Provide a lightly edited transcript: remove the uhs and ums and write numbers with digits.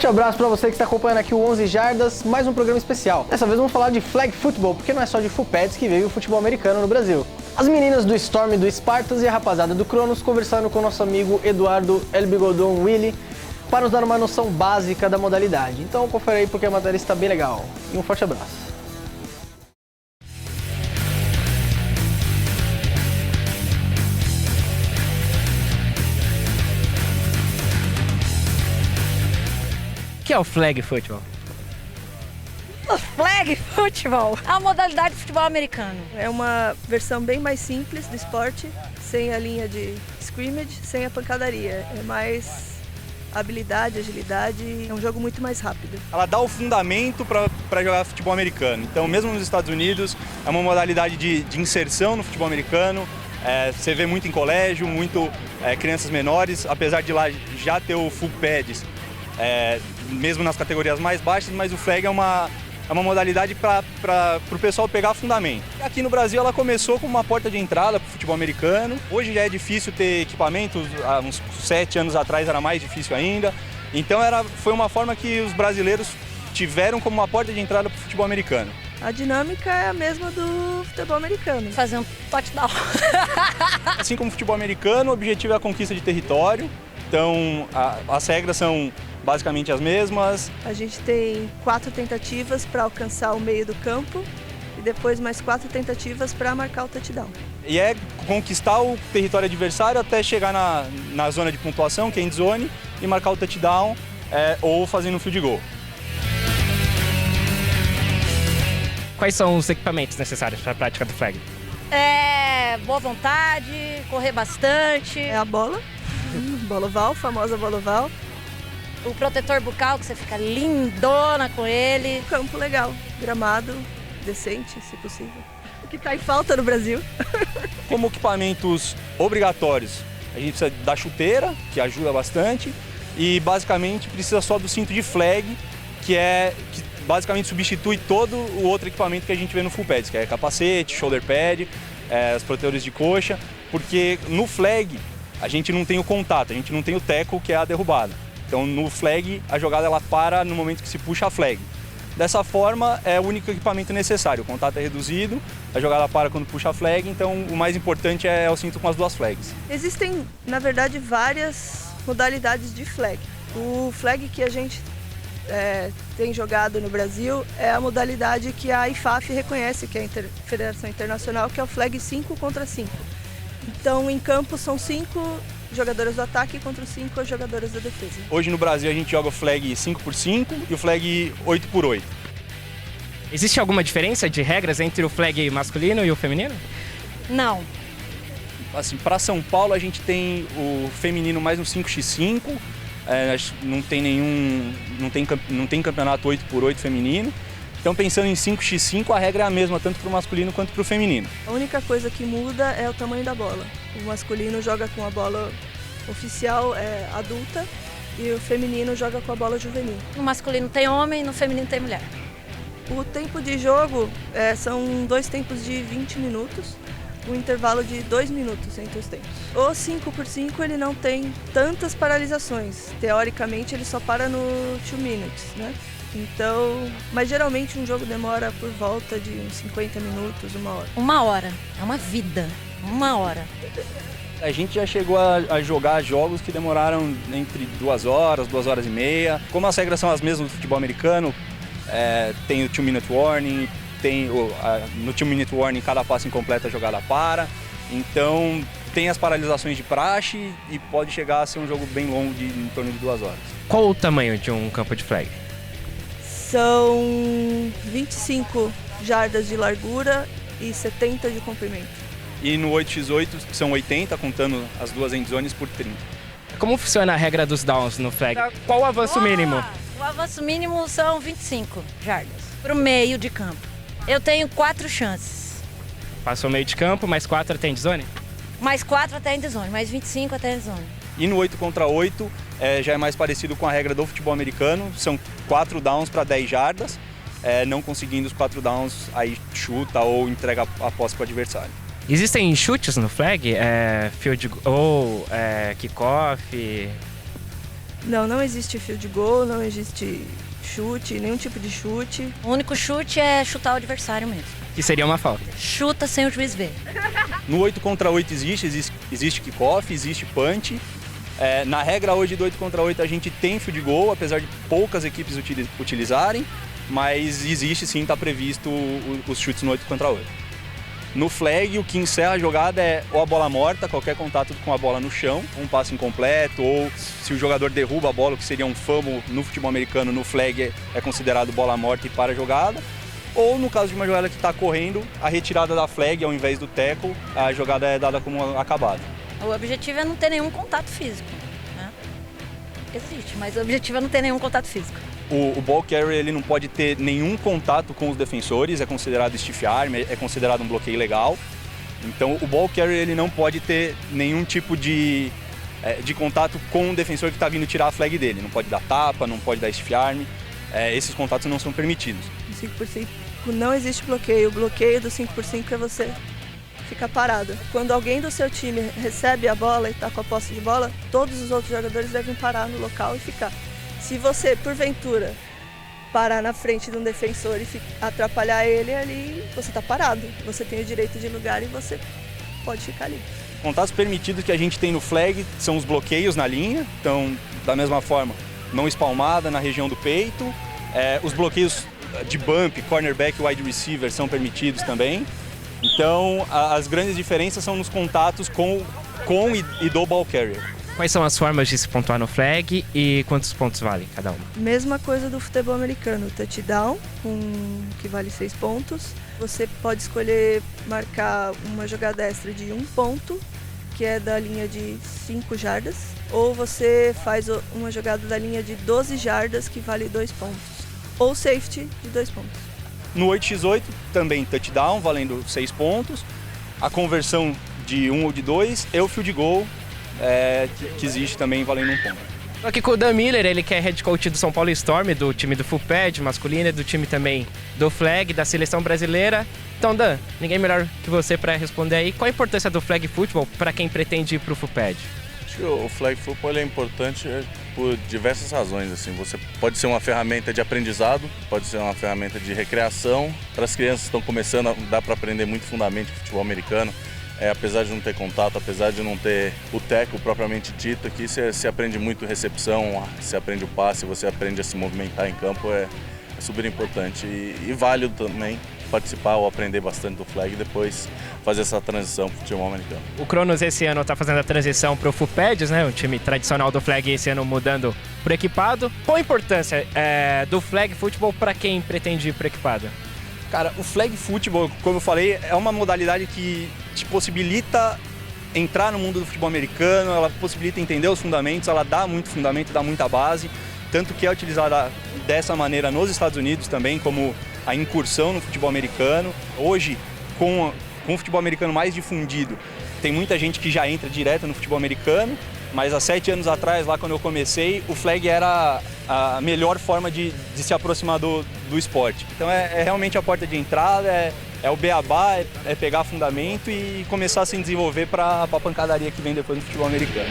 Forte abraço para você que está acompanhando aqui o 11 Jardas, mais um programa especial. Dessa vez vamos falar de flag football, porque não é só de full pads que veio o futebol americano no Brasil. As meninas do Storm e do Spartans e a rapaziada do Cronos conversaram com o nosso amigo Eduardo El Bigodon Willy para nos dar uma noção básica da modalidade. Então confere aí porque a matéria está bem legal. E um forte abraço. O que é o flag football? O flag football é uma modalidade de futebol americano. É uma versão bem mais simples do esporte, sem a linha de scrimmage, sem a pancadaria. É mais habilidade, agilidade, é um jogo muito mais rápido. Ela dá o fundamento para jogar futebol americano. Então, mesmo nos Estados Unidos, é uma modalidade de inserção no futebol americano. Você vê muito em colégio, muito crianças menores, apesar de lá já ter o full pads, mesmo nas categorias mais baixas, mas o flag é uma modalidade para o pessoal pegar fundamento. Aqui no Brasil ela começou como uma porta de entrada para o futebol americano. Hoje já é difícil ter equipamento, há uns 7 anos atrás era mais difícil ainda. Então foi uma forma que os brasileiros tiveram como uma porta de entrada para o futebol americano. A dinâmica é a mesma do futebol americano. Fazer um touchdown. Assim como o futebol americano, o objetivo é a conquista de território. Então as regras são basicamente as mesmas. A gente tem 4 tentativas para alcançar o meio do campo e depois mais 4 tentativas para marcar o touchdown. E é conquistar o território adversário até chegar na zona de pontuação, que é end zone, e marcar o touchdown ou fazendo um field goal. Quais são os equipamentos necessários para a prática do flag? Boa vontade, correr bastante. É a bola, bola oval, famosa bola oval. O protetor bucal, que você fica lindona com ele. Campo legal, gramado, decente, se possível. O que está em falta no Brasil. Como equipamentos obrigatórios, a gente precisa da chuteira, que ajuda bastante, e basicamente precisa só do cinto de flag, que basicamente substitui todo o outro equipamento que a gente vê no full pads, que é capacete, shoulder pad, os protetores de coxa, porque no flag a gente não tem o contato, a gente não tem o tackle, que é a derrubada. Então no flag a jogada ela para no momento que se puxa a flag. Dessa forma é o único equipamento necessário, o contato é reduzido, a jogada para quando puxa a flag, então o mais importante é o cinto com as 2 flags. Existem, na verdade, várias modalidades de flag. O flag que a gente tem jogado no Brasil é a modalidade que a IFAF reconhece, que é a Federação Internacional, que é o flag 5 contra 5. Então em campo são 5 jogadoras do ataque contra 5 jogadoras da defesa. Hoje no Brasil a gente joga o flag 5x5 e o flag 8x8. Existe alguma diferença de regras entre o flag masculino e o feminino? Não. Assim, para São Paulo a gente tem o feminino mais um 5x5, não tem campeonato 8x8 feminino. Então pensando em 5x5 a regra é a mesma tanto para o masculino quanto para o feminino. A única coisa que muda é o tamanho da bola. O masculino joga com a bola oficial adulta e o feminino joga com a bola juvenil. No masculino tem homem, no feminino tem mulher. O tempo de jogo são 2 tempos de 20 minutos, um intervalo de 2 minutos entre os tempos. O 5x5 ele não tem tantas paralisações, teoricamente ele só para no 2 minutes, né? Então, mas geralmente um jogo demora por volta de uns 50 minutos, 1 hora. 1 hora, é uma vida, 1 hora. A gente já chegou a jogar jogos que demoraram entre 2 horas, 2 horas e meia. Como as regras são as mesmas do futebol americano, tem o 2-minute warning, no 2-minute warning cada passe incompleto a jogada para. Então tem as paralisações de praxe e pode chegar a ser um jogo bem longo, em torno de 2 horas. Qual o tamanho de um campo de flag? São 25 jardas de largura e 70 de comprimento. E no 8x8 são 80, contando as 2 end zones por 30. Como funciona a regra dos downs no flag? Qual o avanço mínimo? O avanço mínimo são 25 jardas para o meio de campo. Eu tenho 4 chances. Passou meio de campo, mais 4 até end zone? Mais 4 até end zone, mais 25 até end zone. E no 8 contra 8 já é mais parecido com a regra do futebol americano, são 4 downs para 10 jardas, não conseguindo os 4 downs, aí chuta ou entrega a posse para o adversário. Existem chutes no flag? Field goal, kickoff? Não existe field goal, não existe chute, nenhum tipo de chute. O único chute é chutar o adversário mesmo. Que seria uma falta. Chuta sem o juiz ver. No 8 contra 8 existe kickoff, existe punch. Na regra hoje do 8 contra 8 a gente tem field goal, apesar de poucas equipes utilizarem, mas existe sim, está previsto os chutes no 8 contra 8. No flag, o que encerra a jogada é ou a bola morta, qualquer contato com a bola no chão, um passe incompleto, ou se o jogador derruba a bola, o que seria um fumble no futebol americano, no flag é considerado bola morta e para a jogada. Ou no caso de uma jogada que está correndo, a retirada da flag ao invés do tackle, a jogada é dada como acabada. O objetivo é não ter nenhum contato físico, né? Existe, mas o objetivo é não ter nenhum contato físico. O ball carrier ele não pode ter nenhum contato com os defensores, é considerado stiff arm, é considerado um bloqueio legal. Então o ball carrier ele não pode ter nenhum tipo de contato com o defensor que está vindo tirar a flag dele. Não pode dar tapa, não pode dar stiff arm, esses contatos não são permitidos. No 5x5 não existe bloqueio, o bloqueio do 5x5 é você ficar parado. Quando alguém do seu time recebe a bola e está com a posse de bola, todos os outros jogadores devem parar no local e ficar. Se você, porventura, parar na frente de um defensor e atrapalhar ele ali, você está parado. Você tem o direito de lugar e você pode ficar ali. Contatos permitidos que a gente tem no flag são os bloqueios na linha, então, da mesma forma, mão espalmada na região do peito. Os bloqueios de bump, cornerback e wide receiver são permitidos também. Então, as grandes diferenças são nos contatos com e do ball carrier. Quais são as formas de se pontuar no flag e quantos pontos vale cada uma? Mesma coisa do futebol americano, touchdown, que vale 6 pontos. Você pode escolher marcar uma jogada extra de 1 ponto, que é da linha de 5 jardas, ou você faz uma jogada da linha de 12 jardas, que vale 2 pontos, ou safety de 2 pontos. No 8x8 também touchdown, valendo 6 pontos, a conversão de 1 ou de 2 e o field goal, que existe também valendo 1 ponto. Tô aqui com o Dan Miller, ele que é head coach do São Paulo Storm, do time do Full Pad masculino e do time também do flag, da seleção brasileira. Então, Dan, ninguém melhor que você para responder aí. Qual a importância do flag football para quem pretende ir pro Full Pad? Acho que o flag football é importante por diversas razões. Assim, você pode ser uma ferramenta de aprendizado, pode ser uma ferramenta de recreação. Para as crianças que estão começando, dá para aprender muito fundamento de futebol americano. Apesar de não ter contato, apesar de não ter o tackle propriamente dito, aqui você aprende muito recepção, você aprende o passe, você aprende a se movimentar em campo, é super importante e válido também participar ou aprender bastante do flag e depois fazer essa transição para o futebol americano. O Cronos esse ano está fazendo a transição para o Full Pads, né? O time tradicional do flag esse ano mudando para equipado. Qual a importância do flag football para quem pretende ir para equipado? Cara, o flag football, como eu falei, é uma modalidade que te possibilita entrar no mundo do futebol americano, ela possibilita entender os fundamentos, ela dá muito fundamento, dá muita base, tanto que é utilizada dessa maneira nos Estados Unidos também, como a incursão no futebol americano. Hoje, com o futebol americano mais difundido, tem muita gente que já entra direto no futebol americano, mas há 7 anos atrás, lá quando eu comecei, o flag era a melhor forma de se aproximar do esporte. Então é realmente a porta de entrada, é o beabá, é pegar fundamento e começar a se desenvolver para a pancadaria que vem depois no futebol americano.